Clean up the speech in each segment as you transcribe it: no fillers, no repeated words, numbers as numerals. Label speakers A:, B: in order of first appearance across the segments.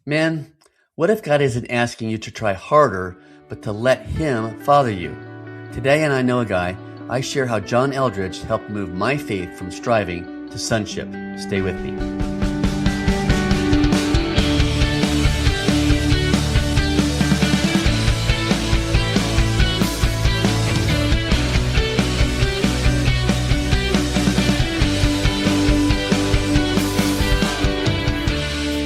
A: Man, what if God isn't asking you to try harder, but to let Him father you? Today on I Know a Guy, I share how John Eldredge helped move my faith from striving to sonship. Stay with me.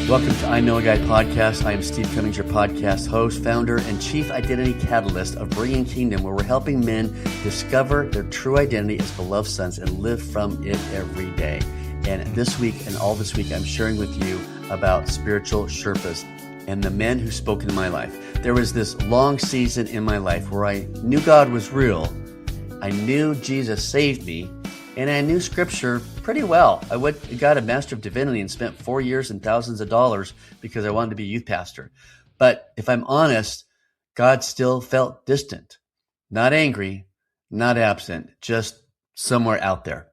A: Welcome to I Know a Guy podcast. I am Steve Cummings, your podcast host, founder, and chief identity catalyst of Bringing Kingdom, where we're helping men discover their true identity as beloved sons and live from it every day. And this week and all this week, I'm sharing with you about spiritual Sherpas and the men who spoke into my life. There was this long season in my life where I knew God was real. I knew Jesus saved me. And I knew Scripture pretty well. I got a Master of Divinity and spent 4 years and thousands of dollars because I wanted to be a youth pastor. But if I'm honest, God still felt distant, not angry, not absent, just somewhere out there.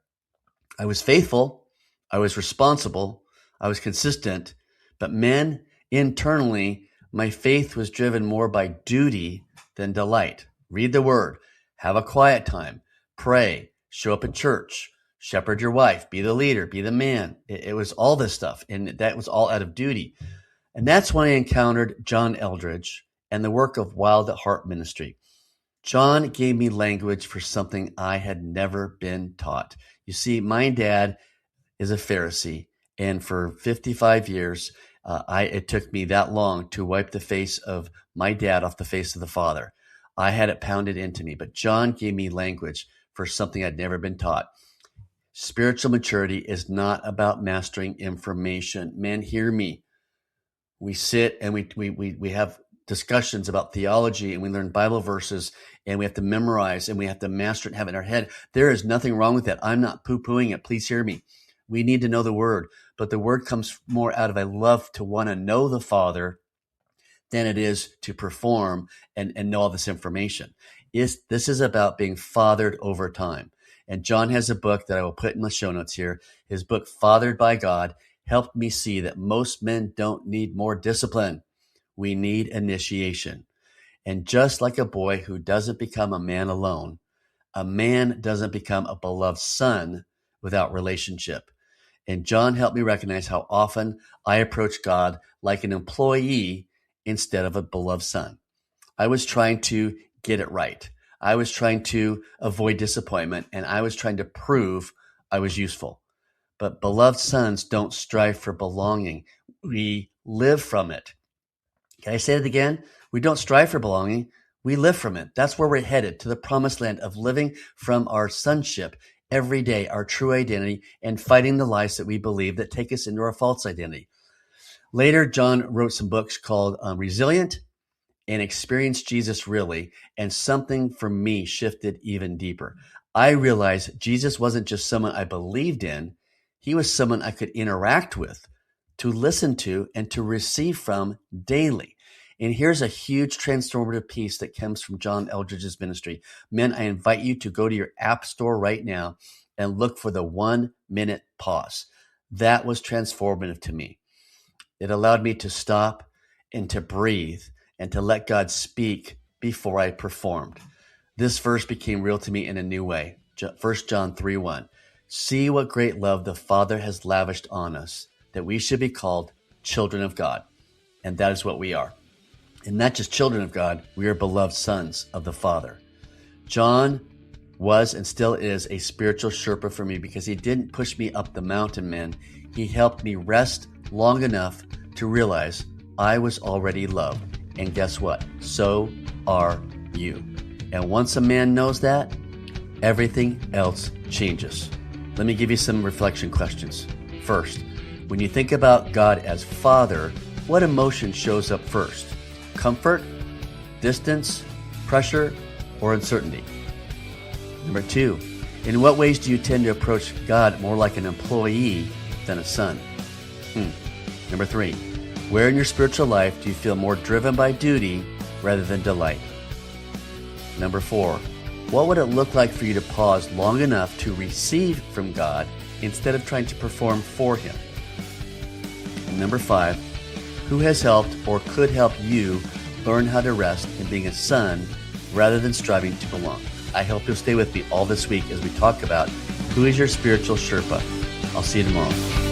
A: I was faithful, I was responsible, I was consistent, but men, internally, my faith was driven more by duty than delight. Read the Word, have a quiet time, pray, show up at church, shepherd your wife, be the leader, be the man. It was all this stuff, and that was all out of duty. And that's when I encountered John Eldridge and the work of Wild at Heart Ministry. John gave me language for something I had never been taught. You see, my dad is a Pharisee, and for 55 years, it took me that long to wipe the face of my dad off the face of the Father. I had it pounded into me, but John gave me language for something I'd never been taught. Spiritual maturity is not about mastering information. Men, hear me. We sit and we have discussions about theology, and we learn Bible verses, and we have to memorize, and we have to master it and have it in our head. There is nothing wrong with that. I'm not poo-pooing it. Please hear me. We need to know the Word, but the Word comes more out of I love to want to know the Father than it is to perform and know all this information. This is about being fathered over time. And John has a book that I will put in the show notes here. His book, Fathered by God, helped me see that most men don't need more discipline. We need initiation. And just like a boy who doesn't become a man alone, a man doesn't become a beloved son without relationship. And John helped me recognize how often I approach God like an employee instead of a beloved son. I was trying to get it right. I was trying to avoid disappointment, and I was trying to prove I was useful. But beloved sons don't strive for belonging. We live from it. Can I say it again? We don't strive for belonging. We live from it. That's where we're headed, to the promised land of living from our sonship every day, our true identity, and fighting the lies that we believe that take us into our false identity. Later, John wrote some books called Resilient and Experience Jesus Really, and something for me shifted even deeper. I realized Jesus wasn't just someone I believed in, he was someone I could interact with, to listen to, and to receive from daily. And here's a huge transformative piece that comes from John Eldredge's ministry. Men, I invite you to go to your app store right now and look for the 1 minute pause. That was transformative to me. It allowed me to stop and to breathe and to let God speak before I performed. This verse became real to me in a new way. 1 John 3:1. See what great love the Father has lavished on us, that we should be called children of God. And that is what we are. And not just children of God, we are beloved sons of the Father. John was and still is a spiritual Sherpa for me because he didn't push me up the mountain, man. He helped me rest long enough to realize I was already loved. And guess what? So are you. And once a man knows that, everything else changes. Let me give you some reflection questions. First, when you think about God as Father, what emotion shows up first? Comfort, distance, pressure, or uncertainty? Number two, in what ways do you tend to approach God more like an employee than a son? Number three, where in your spiritual life do you feel more driven by duty rather than delight? Number four, what would it look like for you to pause long enough to receive from God instead of trying to perform for Him? And number five, who has helped or could help you learn how to rest in being a son rather than striving to belong. I hope you'll stay with me all this week as we talk about who is your spiritual Sherpa. I'll see you tomorrow.